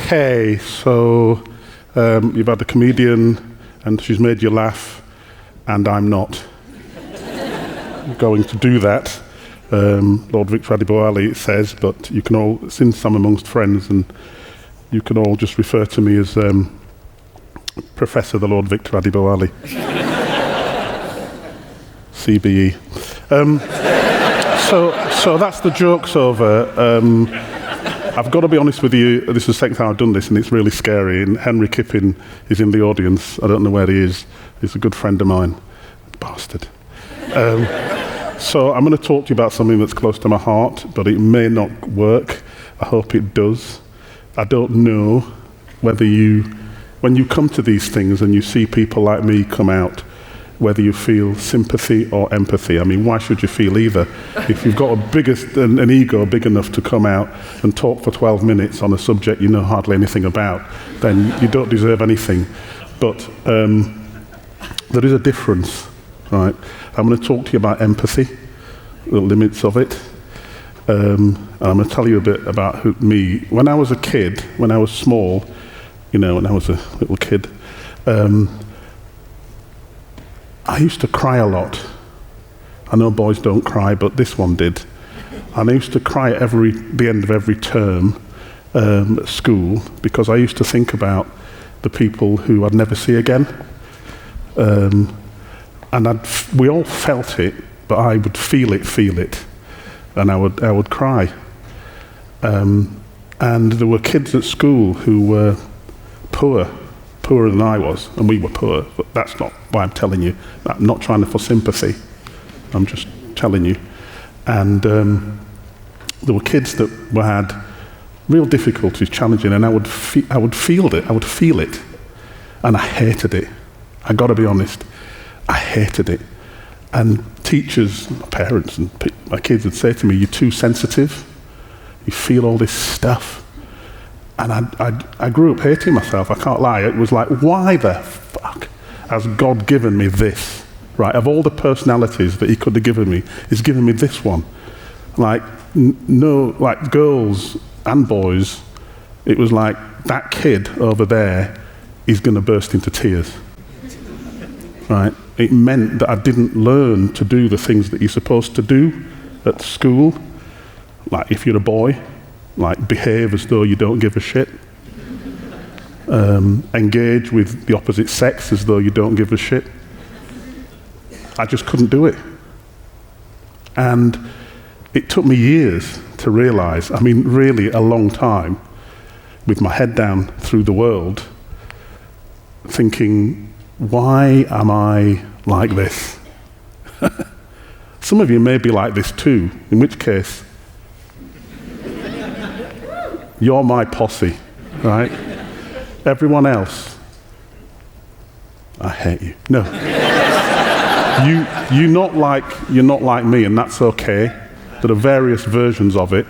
Okay, so you've had a comedian and she's made you laugh, and I'm not going to do that. Lord Victor Adebowale says, but you can all, since I'm amongst friends, and you can all just refer to me as Professor the Lord Victor Adebowale CBE. So that's the joke's over. I've got to be honest with you, this is the second time I've done this and it's really scary, and Henry Kipping is in the audience. I don't know where he is. He's a good friend of mine. Bastard. So I'm going to talk to you about something that's close to my heart, but it may not work. I hope it does. I don't know whether when you come to these things and you see people like me come out, whether you feel sympathy or empathy. I mean, why should you feel either? If you've got an ego big enough to come out and talk for 12 minutes on a subject you know hardly anything about, then you don't deserve anything. But there is a difference, right? I'm going to talk to you about empathy, the limits of it. And I'm going to tell you a bit about me. When I was a kid, when I was small, when I was a little kid, I used to cry a lot. I know boys don't cry, but this one did. And I used to cry at the end of every term at school, because I used to think about the people who I'd never see again. And we all felt it, but I would feel it, and I would cry. And there were kids at school who were poorer than I was, and we were poor, but that's not why I'm telling you. I'm not trying for sympathy. I'm just telling you. And there were kids that had real difficulties, challenging, and I would feel it, and I hated it. I got to be honest, I hated it. And teachers, my parents, and my kids would say to me, "You're too sensitive. You feel all this stuff." And I grew up hating myself, I can't lie. It was like, why the fuck has God given me this? Right, of all the personalities that he could have given me, he's given me this one. Like, like girls and boys, it was like, that kid over there is going to burst into tears. Right, it meant that I didn't learn to do the things that you're supposed to do at school. Like, if you're a boy, like behave as though you don't give a shit. Engage with the opposite sex as though you don't give a shit. I just couldn't do it. And it took me years to realize, I mean really a long time, with my head down through the world, thinking, why am I like this? Some of you may be like this too, in which case, you're my posse, right? Everyone else, I hate you. No. You're not like me, and that's okay. There are various versions of it,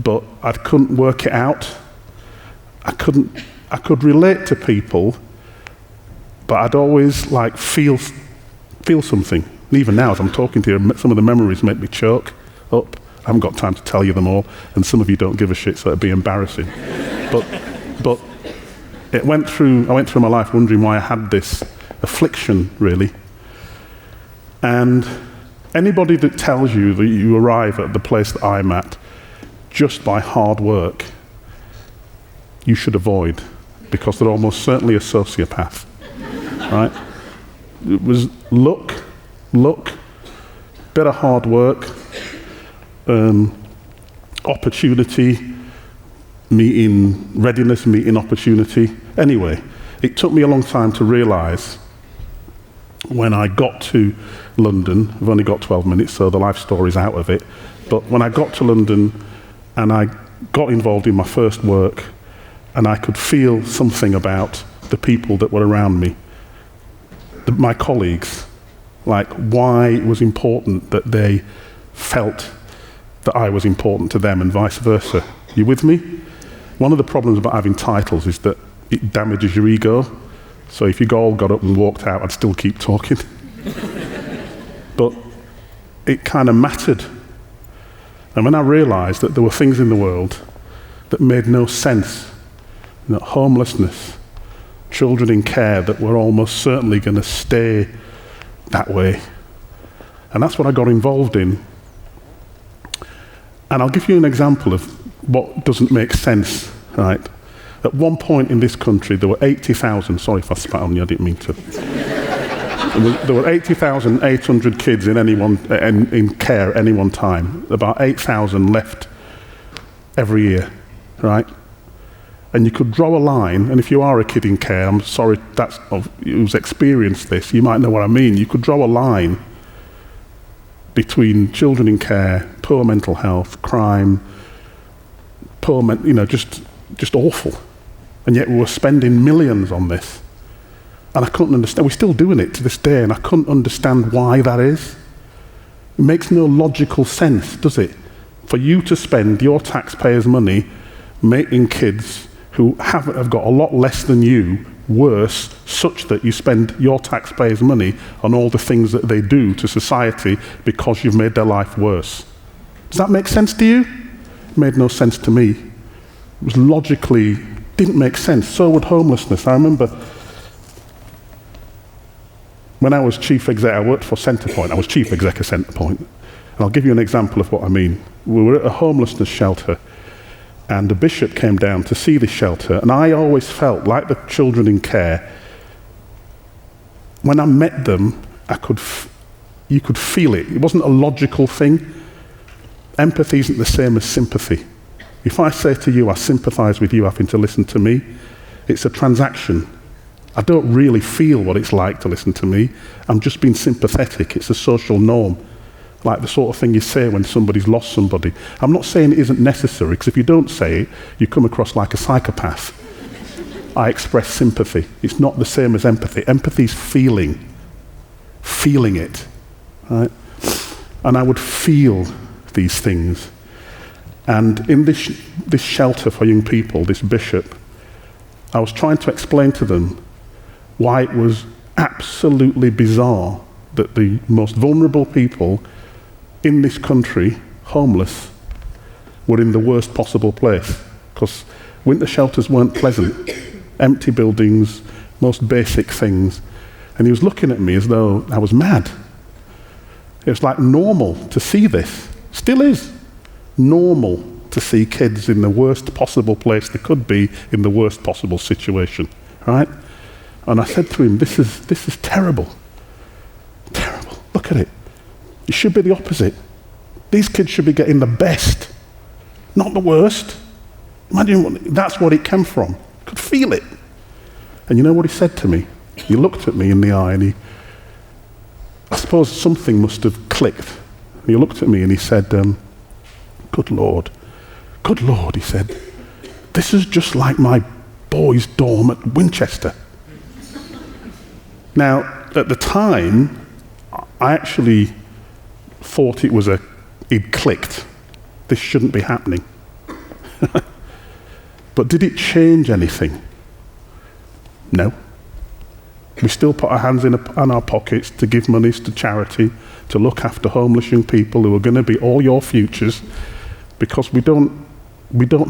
but I couldn't work it out. I could relate to people, but I'd always feel something. And even now, as I'm talking to you, some of the memories make me choke up. I haven't got time to tell you them all, and some of you don't give a shit, so it'd be embarrassing. But I went through my life wondering why I had this affliction, really. And anybody that tells you that you arrive at the place that I'm at just by hard work, you should avoid, because they're almost certainly a sociopath, right? It was luck, bit of hard work, opportunity, meeting readiness, meeting opportunity. Anyway, it took me a long time to realise when I got to London, I've only got 12 minutes, so the life story's out of it, but when I got to London and I got involved in my first work, and I could feel something about the people that were around me, my colleagues, like why it was important that they felt that I was important to them and vice versa. You with me? One of the problems about having titles is that it damages your ego. So if you all got up and walked out, I'd still keep talking. But it kind of mattered. And when I realised that there were things in the world that made no sense, homelessness, children in care that were almost certainly going to stay that way. And that's what I got involved in. And I'll give you an example of what doesn't make sense, right? At one point in this country, there were 80,000, sorry if I spat on you, I didn't mean to. There were 80,800 kids in care at any one time. About 8,000 left every year, right? And you could draw a line, and if you are a kid in care, I'm sorry, who's experienced this, you might know what I mean. You could draw a line between children in care, poor mental health, crime, just awful. And yet we were spending millions on this. And I couldn't understand, we're still doing it to this day, and I couldn't understand why that is. It makes no logical sense, does it? For you to spend your taxpayers' money making kids who have got a lot less than you worse, such that you spend your taxpayers' money on all the things that they do to society because you've made their life worse. Does that make sense to you? It made no sense to me. It was logically, didn't make sense. So would homelessness. I remember when I was chief exec, I worked for Centrepoint. I was chief exec of Centrepoint. And I'll give you an example of what I mean. We were at a homelessness shelter, and the bishop came down to see the shelter, and I always felt like the children in care, when I met them, you could feel it. It wasn't a logical thing. Empathy isn't the same as sympathy. If I say to you, I sympathise with you having to listen to me, it's a transaction. I don't really feel what it's like to listen to me. I'm just being sympathetic. It's a social norm. Like the sort of thing you say when somebody's lost somebody. I'm not saying it isn't necessary, because if you don't say it, you come across like a psychopath. I express sympathy. It's not the same as empathy. Empathy is feeling it, right? And I would feel these things. And in this shelter for young people, this bishop, I was trying to explain to them why it was absolutely bizarre that the most vulnerable people in this country, homeless, were in the worst possible place. Because winter shelters weren't pleasant. Empty buildings, most basic things. And he was looking at me as though I was mad. It was like normal to see this. Still is normal to see kids in the worst possible place they could be in the worst possible situation, right? And I said to him, this is terrible. Terrible. Look at it. It should be the opposite. These kids should be getting the best, not the worst. Imagine that's what it came from. I could feel it. And you know what he said to me? He looked at me in the eye, and I suppose something must have clicked. And he looked at me and he said, good Lord, he said, this is just like my boys' dorm at Winchester. Now, at the time, I actually thought it clicked. This shouldn't be happening. But did it change anything? No. We still put our hands in our pockets to give monies to charity, to look after homeless young people who are going to be all your futures, because we don't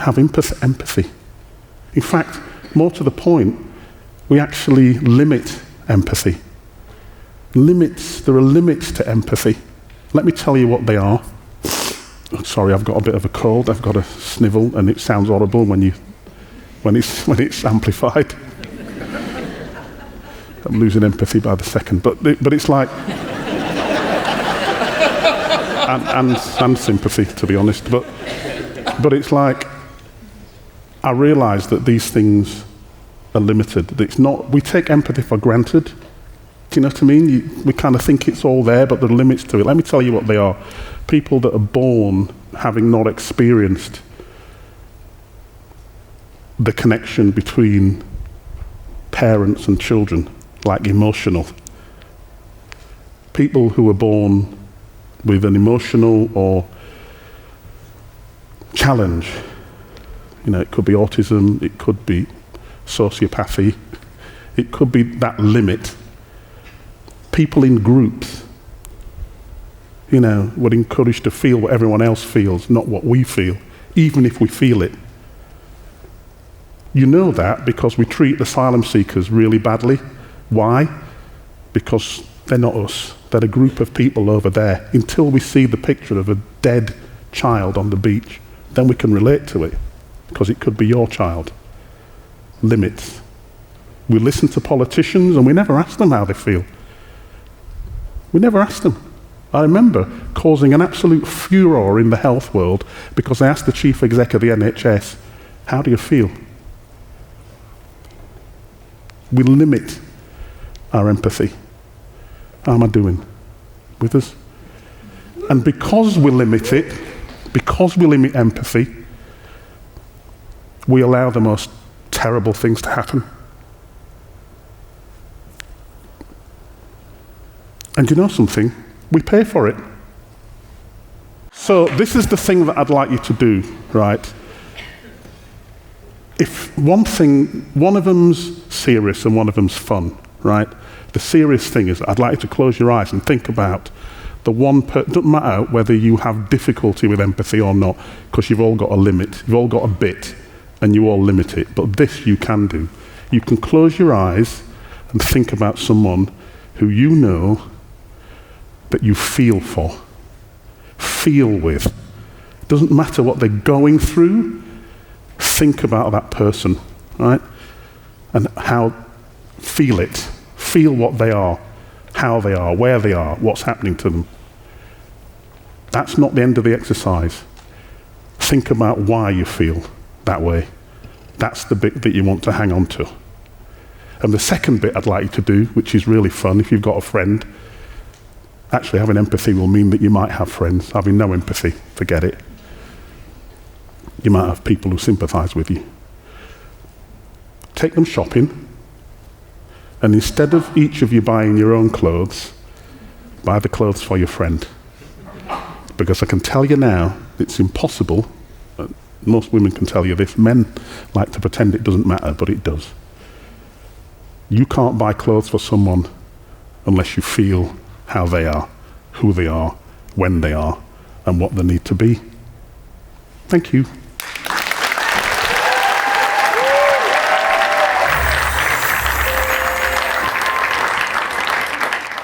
have empathy. In fact, more to the point, we actually limit empathy. There are limits to empathy. Let me tell you what they are. Sorry, I've got a bit of a cold. I've got a snivel, and it sounds horrible when it's amplified. I'm losing empathy by the second, but it's like, and sympathy, to be honest. But it's like, I realise that these things are limited. It's not. We take empathy for granted. Do you know what I mean? We kind of think it's all there, but there are limits to it. Let me tell you what they are. People that are born having not experienced the connection between parents and children, like emotional. People who are born with an emotional or challenge. You know, it could be autism, it could be sociopathy, it could be that limit. People in groups, you know, we're encouraged to feel what everyone else feels, not what we feel, even if we feel it. You know that because we treat asylum seekers really badly. Why? Because they're not us. They're a group of people over there. Until we see the picture of a dead child on the beach, then we can relate to it, because it could be your child. Limits. We listen to politicians and we never ask them how they feel. We never ask them. I remember causing an absolute furore in the health world because I asked the chief exec of the NHS, how do you feel? We limit our empathy. How am I doing? With us? And because we limit it, because we limit empathy, we allow the most terrible things to happen. And you know something? We pay for it. So this is the thing that I'd like you to do, right? If one of them's serious and one of them's fun, right? The serious thing is, I'd like you to close your eyes and think about the one doesn't matter whether you have difficulty with empathy or not, because you've all got a limit, you've all got a bit, and you all limit it. But this you can do. You can close your eyes and think about someone who you know that you feel for, feel with. Doesn't matter what they're going through, think about that person, right? And feel it. Feel what they are, how they are, where they are, what's happening to them. That's not the end of the exercise. Think about why you feel that way. That's the bit that you want to hang on to. And the second bit I'd like you to do, which is really fun if you've got a friend, actually having empathy will mean that you might have friends. Having no empathy, forget it. You might have people who sympathise with you. Take them shopping, and instead of each of you buying your own clothes, buy the clothes for your friend. Because I can tell you now, it's impossible. Most women can tell you this. Men like to pretend it doesn't matter, but it does. You can't buy clothes for someone unless you feel how they are, who they are, when they are, and what they need to be. Thank you.